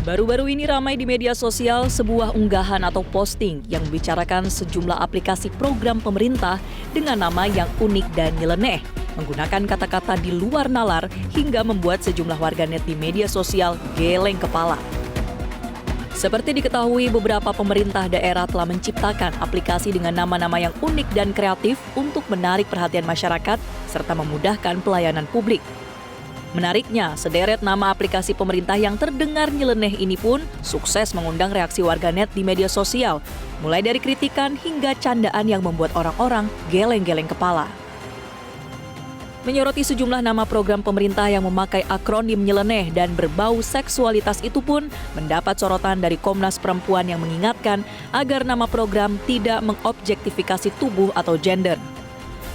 Baru-baru ini ramai di media sosial sebuah unggahan atau posting yang membicarakan sejumlah aplikasi program pemerintah dengan nama yang unik dan nyeleneh, menggunakan kata-kata di luar nalar hingga membuat sejumlah warganet di media sosial geleng kepala. Seperti diketahui, beberapa pemerintah daerah telah menciptakan aplikasi dengan nama-nama yang unik dan kreatif untuk menarik perhatian masyarakat serta memudahkan pelayanan publik. Menariknya, sederet nama aplikasi pemerintah yang terdengar nyeleneh ini pun sukses mengundang reaksi warganet di media sosial, mulai dari kritikan hingga candaan yang membuat orang-orang geleng-geleng kepala. Menyoroti sejumlah nama program pemerintah yang memakai akronim nyeleneh dan berbau seksualitas itu pun mendapat sorotan dari Komnas Perempuan yang mengingatkan agar nama program tidak mengobjektifikasi tubuh atau gender.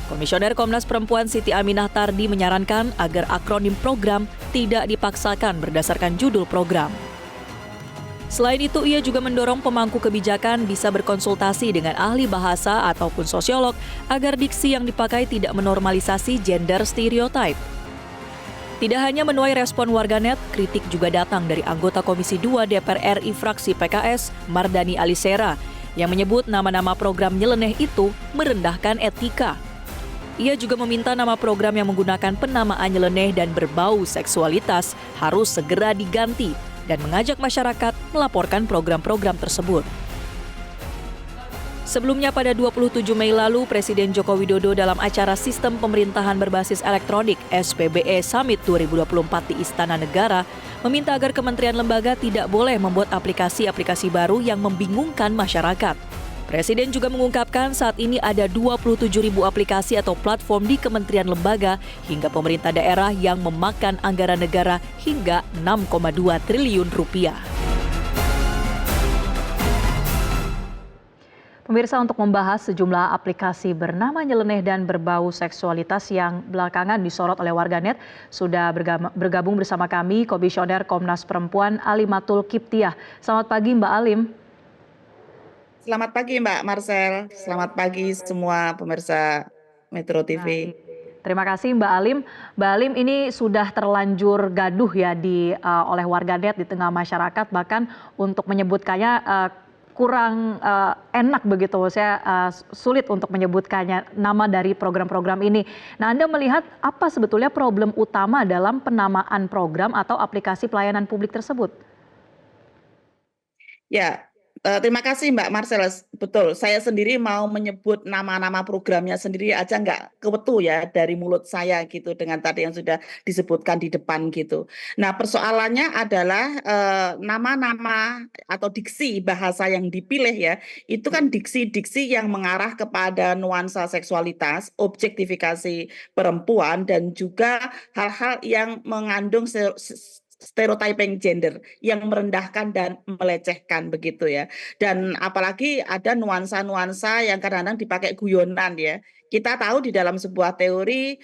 Komisioner Komnas Perempuan Siti Aminah Tardi menyarankan agar akronim program tidak dipaksakan berdasarkan judul program. Selain itu, ia juga mendorong pemangku kebijakan bisa berkonsultasi dengan ahli bahasa ataupun sosiolog agar diksi yang dipakai tidak menormalisasi gender stereotype. Tidak hanya menuai respon warganet, kritik juga datang dari anggota Komisi 2 DPR RI fraksi PKS, Mardani Alisera, yang menyebut nama-nama program nyeleneh itu merendahkan etika. Ia juga meminta nama program yang menggunakan penamaan nyeleneh dan berbau seksualitas harus segera diganti dan mengajak masyarakat melaporkan program-program tersebut. Sebelumnya pada 27 Mei lalu, Presiden Joko Widodo dalam acara Sistem Pemerintahan Berbasis Elektronik SPBE Summit 2024 di Istana Negara meminta agar kementerian lembaga tidak boleh membuat aplikasi-aplikasi baru yang membingungkan masyarakat. Presiden juga mengungkapkan saat ini ada 27.000 aplikasi atau platform di kementerian lembaga hingga pemerintah daerah yang memakan anggaran negara hingga 6,2 triliun rupiah. Pemirsa, untuk membahas sejumlah aplikasi bernama nyeleneh dan berbau seksualitas yang belakangan disorot oleh warganet, sudah bergabung bersama kami Komisioner Komnas Perempuan Alimatul Kiptiah. Selamat pagi Mbak Alim. Selamat pagi Mbak Marcel, selamat pagi semua pemirsa Metro TV. Terima kasih Mbak Alim. Mbak Alim, ini sudah terlanjur gaduh ya oleh warganet di tengah masyarakat, bahkan untuk menyebutkannya kurang enak begitu, saya sulit untuk menyebutkannya nama dari program-program ini. Nah, Anda melihat apa sebetulnya problem utama dalam penamaan program atau aplikasi pelayanan publik tersebut? Ya, terima kasih Mbak Marcel. Betul, saya sendiri mau menyebut nama-nama programnya sendiri aja nggak kewetu ya dari mulut saya gitu dengan tadi yang sudah disebutkan di depan gitu. Nah, persoalannya adalah nama-nama atau diksi bahasa yang dipilih ya, itu kan diksi-diksi yang mengarah kepada nuansa seksualitas, objektifikasi perempuan, dan juga hal-hal yang mengandung stereotyping gender yang merendahkan dan melecehkan begitu ya. Dan apalagi ada nuansa-nuansa yang kadang-kadang dipakai guyonan ya. Kita tahu di dalam sebuah teori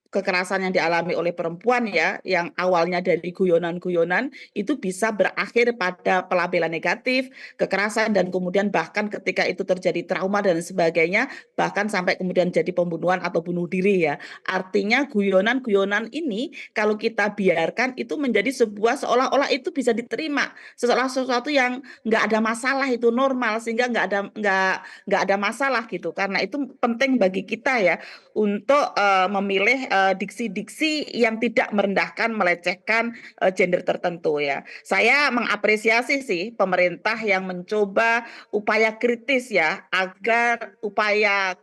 kekerasan yang dialami oleh perempuan ya, yang awalnya dari guyonan-guyonan itu bisa berakhir pada pelabelan negatif, kekerasan, dan kemudian bahkan ketika itu terjadi trauma dan sebagainya, bahkan sampai kemudian jadi pembunuhan atau bunuh diri ya. Artinya guyonan-guyonan ini kalau kita biarkan itu menjadi sebuah seolah-olah itu bisa diterima, seolah sesuatu yang nggak ada masalah, itu normal, sehingga nggak ada masalah gitu. Karena itu penting bagi kita ya untuk memilih diksi-diksi yang tidak merendahkan, melecehkan gender tertentu ya. Saya mengapresiasi sih pemerintah yang mencoba upaya kritis ya, agar upaya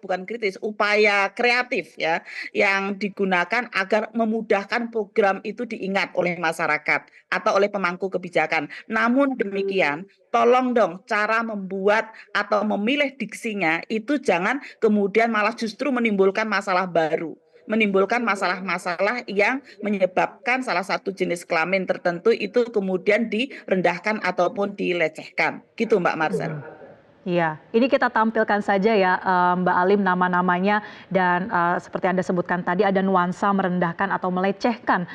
kreatif ya, yang digunakan agar memudahkan program itu diingat oleh masyarakat atau oleh pemangku kebijakan. Namun demikian, tolong dong cara membuat atau memilih diksinya itu jangan kemudian malah justru menimbulkan masalah baru, menimbulkan masalah-masalah yang menyebabkan salah satu jenis kelamin tertentu itu kemudian direndahkan ataupun dilecehkan. Gitu Mbak Marcel. Iya, ini kita tampilkan saja ya Mbak Alim nama-namanya, dan seperti Anda sebutkan tadi ada nuansa merendahkan atau melecehkan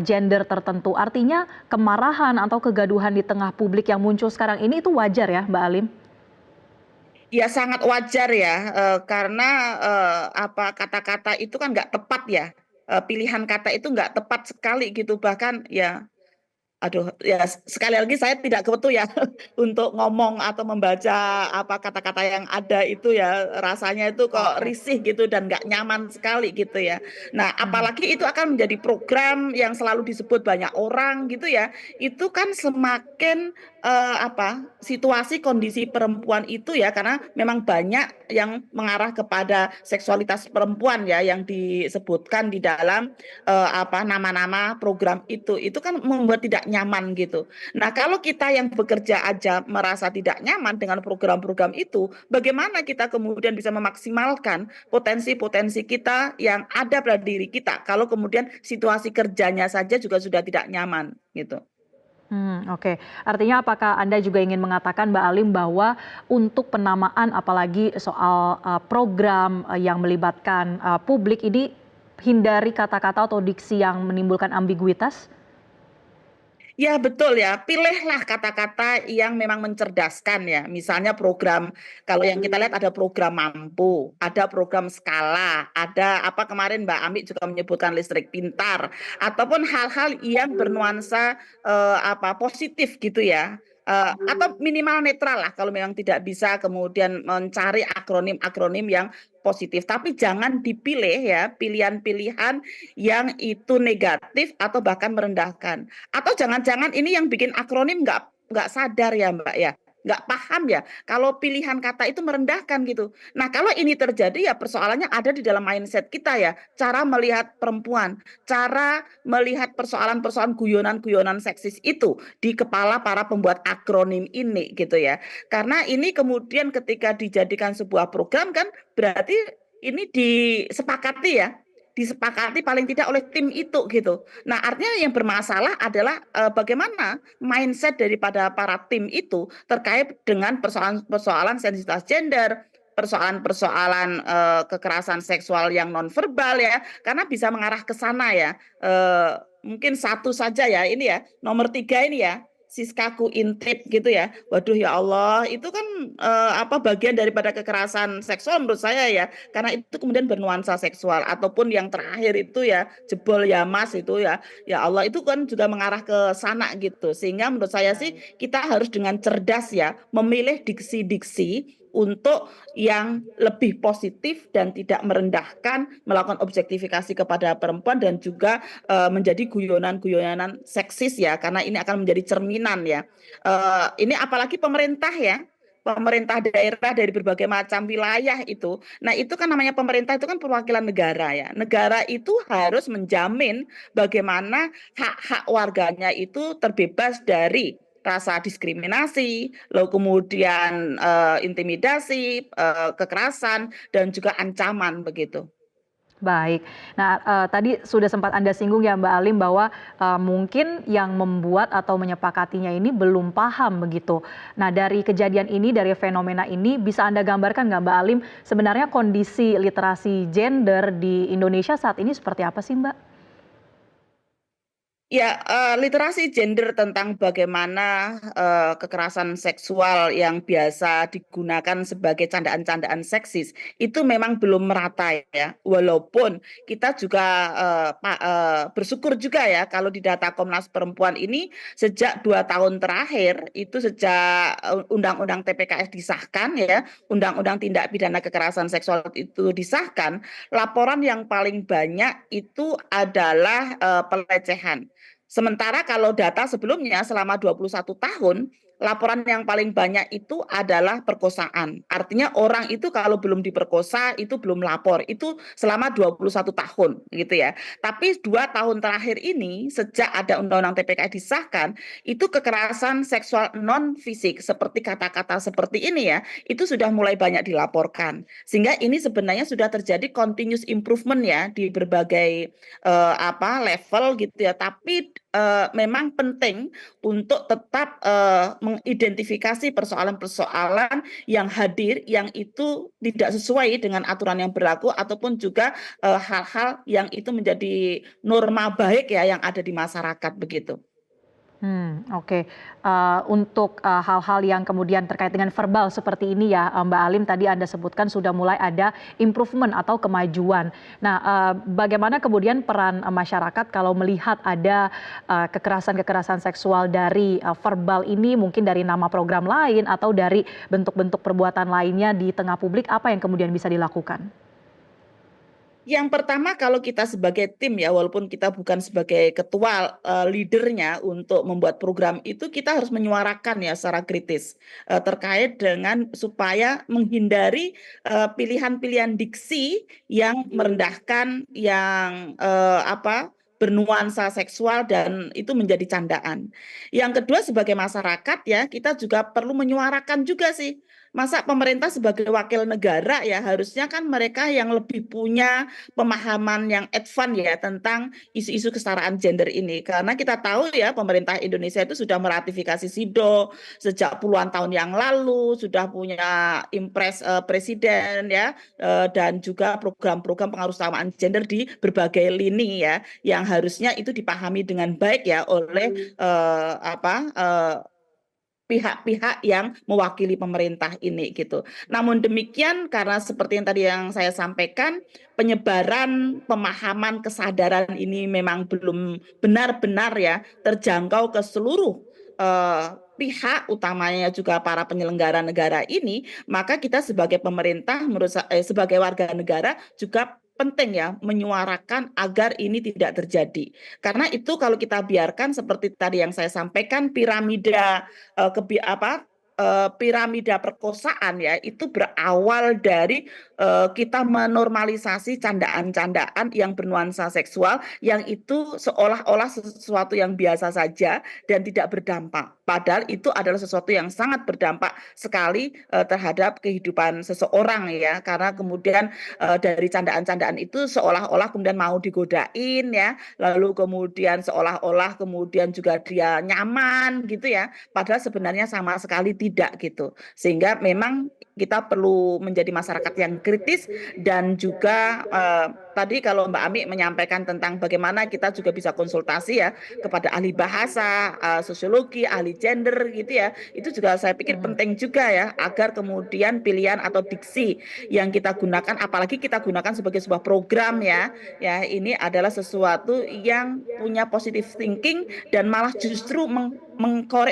gender tertentu. Artinya kemarahan atau kegaduhan di tengah publik yang muncul sekarang ini itu wajar ya Mbak Alim? Ya sangat wajar ya, karena kata-kata itu kan nggak tepat ya, pilihan kata itu nggak tepat sekali gitu, bahkan ya Aduh, ya sekali lagi saya tidak kebetu ya untuk ngomong atau membaca apa kata-kata yang ada itu ya rasanya itu kok Oke. risih gitu dan nggak nyaman sekali gitu ya. Nah, Mhm. apalagi itu akan menjadi program yang selalu disebut banyak orang gitu ya. Itu kan semakin apa situasi kondisi perempuan itu ya karena memang banyak yang mengarah kepada seksualitas perempuan ya yang disebutkan di dalam apa nama-nama program itu kan membuat tidak nyaman gitu. Nah, kalau kita yang bekerja aja merasa tidak nyaman dengan program-program itu, bagaimana kita kemudian bisa memaksimalkan potensi-potensi kita yang ada pada diri kita kalau kemudian situasi kerjanya saja juga sudah tidak nyaman gitu. Oke. Artinya apakah Anda juga ingin mengatakan Mbak Alim bahwa untuk penamaan apalagi soal, program, yang melibatkan, publik ini hindari kata-kata atau diksi yang menimbulkan ambiguitas? Ya betul ya, pilihlah kata-kata yang memang mencerdaskan ya. Misalnya program, kalau yang kita lihat ada program Mampu, ada program Skala, ada apa kemarin Mbak Ami juga menyebutkan listrik pintar, ataupun hal-hal yang bernuansa apa positif gitu ya. Atau minimal netral lah kalau memang tidak bisa kemudian mencari akronim-akronim yang positif. Tapi jangan dipilih ya pilihan-pilihan yang itu negatif atau bahkan merendahkan. Atau jangan-jangan ini yang bikin akronim nggak sadar ya Mbak ya, nggak paham ya. Kalau pilihan kata itu merendahkan gitu. Nah kalau ini terjadi ya persoalannya ada di dalam mindset kita ya. Cara melihat perempuan, cara melihat persoalan-persoalan guyonan-guyonan seksis itu di kepala para pembuat akronim ini gitu ya. Karena ini kemudian ketika dijadikan sebuah program kan berarti ini disepakati ya disepakati paling tidak oleh tim itu gitu. Nah, artinya yang bermasalah adalah bagaimana mindset daripada para tim itu terkait dengan persoalan-persoalan sensitivitas gender, persoalan-persoalan kekerasan seksual yang nonverbal ya, karena bisa mengarah ke sana ya. Mungkin satu saja ya, ini ya, nomor 3 ini ya, Siskaku intip gitu ya. Waduh ya Allah, itu kan apa bagian daripada kekerasan seksual menurut saya ya karena itu kemudian bernuansa seksual ataupun yang terakhir itu ya jebol ya Mas itu ya Allah itu kan juga mengarah ke sana gitu sehingga menurut saya sih Baik. kita harus dengan cerdas ya memilih diksi-diksi untuk yang lebih positif dan tidak merendahkan melakukan objektifikasi kepada perempuan dan juga menjadi guyonan-guyonan seksis ya karena ini akan menjadi cerminan ya. Ini apalagi pemerintah ya pemerintah daerah dari berbagai macam wilayah itu. Nah, itu kan namanya pemerintah itu kan perwakilan negara ya. Negara itu harus menjamin bagaimana hak-hak warganya itu terbebas dari rasa diskriminasi, lalu kemudian intimidasi, kekerasan dan juga ancaman begitu. Baik. Nah, tadi sudah sempat Anda singgung ya Mbak Alim bahwa, mungkin yang membuat atau menyepakatinya ini belum paham begitu. Nah, dari kejadian ini, dari fenomena ini bisa Anda gambarkan nggak Mbak Alim, sebenarnya kondisi literasi gender di Indonesia saat ini seperti apa sih Mbak? Ya, literasi gender tentang bagaimana kekerasan seksual yang biasa digunakan sebagai candaan-candaan seksis itu memang belum merata ya. Walaupun kita juga bersyukur juga ya kalau di data Komnas Perempuan ini sejak 2 tahun terakhir itu sejak Undang-Undang TPKS disahkan ya, Undang-Undang Tindak Pidana Kekerasan Seksual itu disahkan, laporan yang paling banyak itu adalah pelecehan. Sementara kalau data sebelumnya selama 21 tahun, laporan yang paling banyak itu adalah perkosaan. Artinya orang itu kalau belum diperkosa itu belum lapor. Itu selama 21 tahun gitu ya. Tapi 2 tahun terakhir ini sejak ada Undang-Undang TPK disahkan, itu kekerasan seksual non fisik seperti kata-kata seperti ini ya, itu sudah mulai banyak dilaporkan. Sehingga ini sebenarnya sudah terjadi continuous improvement ya di berbagai apa level gitu ya. Tapi memang penting untuk tetap mengidentifikasi persoalan-persoalan yang hadir yang itu tidak sesuai dengan aturan yang berlaku ataupun juga hal-hal yang itu menjadi norma baik ya yang ada di masyarakat begitu. Oke. Untuk hal-hal yang kemudian terkait dengan verbal seperti ini ya, Mbak Alim tadi Anda sebutkan sudah mulai ada improvement atau kemajuan. Nah, bagaimana kemudian peran masyarakat kalau melihat ada kekerasan-kekerasan seksual dari verbal ini, mungkin dari nama program lain atau dari bentuk-bentuk perbuatan lainnya di tengah publik, apa yang kemudian bisa dilakukan? Yang pertama kalau kita sebagai tim ya, walaupun kita bukan sebagai ketua, leader-nya untuk membuat program itu, kita harus menyuarakan ya secara kritis, terkait dengan supaya menghindari, pilihan-pilihan diksi yang merendahkan, yang, bernuansa seksual dan itu menjadi candaan. Yang kedua sebagai masyarakat ya, kita juga perlu menyuarakan juga sih, masa pemerintah sebagai wakil negara ya, harusnya kan mereka yang lebih punya pemahaman yang advance ya tentang isu-isu kesetaraan gender ini. Karena kita tahu ya pemerintah Indonesia itu sudah meratifikasi SIDO sejak puluhan tahun yang lalu, sudah punya impres presiden ya, dan juga program-program pengarusamaan gender di berbagai lini ya, yang harusnya itu dipahami dengan baik ya oleh pihak-pihak yang mewakili pemerintah ini gitu. Namun demikian karena seperti yang tadi yang saya sampaikan, penyebaran pemahaman kesadaran ini memang belum benar-benar ya terjangkau ke seluruh pihak, utamanya juga para penyelenggara negara ini, maka kita sebagai pemerintah sebagai warga negara juga penting ya menyuarakan agar ini tidak terjadi. Karena itu kalau kita biarkan seperti tadi yang saya sampaikan, piramida piramida perkosaan ya itu berawal dari kita menormalisasi candaan-candaan yang bernuansa seksual yang itu seolah-olah sesuatu yang biasa saja dan tidak berdampak. Padahal itu adalah sesuatu yang sangat berdampak sekali terhadap kehidupan seseorang ya, karena kemudian dari candaan-candaan itu seolah-olah kemudian mau digodain ya, lalu kemudian seolah-olah kemudian juga dia nyaman gitu ya, padahal sebenarnya sama sekali tidak gitu. Sehingga memang kita perlu menjadi masyarakat yang kritis dan juga tadi kalau Mbak Ami menyampaikan tentang bagaimana kita juga bisa konsultasi ya kepada ahli bahasa, sosiologi, ahli gender gitu ya. Itu juga saya pikir penting juga ya agar kemudian pilihan atau diksi yang kita gunakan, apalagi kita gunakan sebagai sebuah program ya, ini adalah sesuatu yang punya positive thinking dan malah justru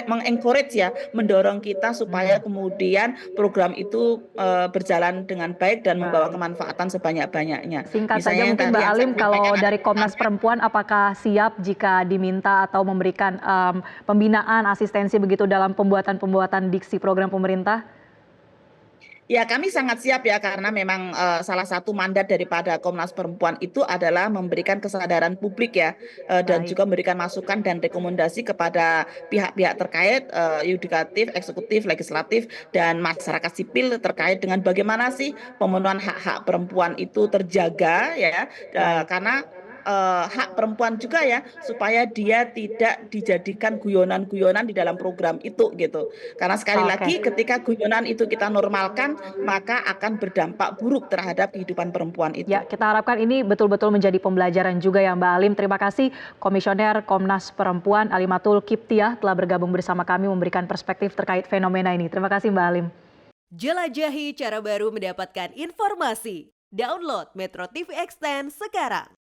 mengencourage ya, mendorong kita supaya kemudian program itu berjalan dengan baik dan membawa kemanfaatan sebanyak-banyaknya. Singkat saja Misalnya yang mungkin tadi Mbak yang Alim, saya kalau sampaikan dari Komnas Perempuan apakah siap jika diminta atau memberikan pembinaan, asistensi begitu dalam pembuatan diksi program pemerintah? ya, kami sangat siap ya karena memang salah satu mandat daripada Komnas Perempuan itu adalah memberikan kesadaran publik ya, dan Baik. juga memberikan masukan dan rekomendasi kepada pihak-pihak terkait, yudikatif, eksekutif, legislatif, dan masyarakat sipil terkait dengan bagaimana sih pemenuhan hak-hak perempuan itu terjaga ya, Baik. karena hak perempuan juga ya supaya dia tidak dijadikan guyonan-guyonan di dalam program itu gitu. Karena sekali Oke. lagi ketika guyonan itu kita normalkan maka akan berdampak buruk terhadap kehidupan perempuan itu. Ya, kita harapkan ini betul-betul menjadi pembelajaran juga ya Mbak Alim. Terima kasih Komisioner Komnas Perempuan Alimatul Kiptiah telah bergabung bersama kami memberikan perspektif terkait fenomena ini. Terima kasih Mbak Alim. Jelajahi cara baru mendapatkan informasi. Download Metro TV Extend sekarang.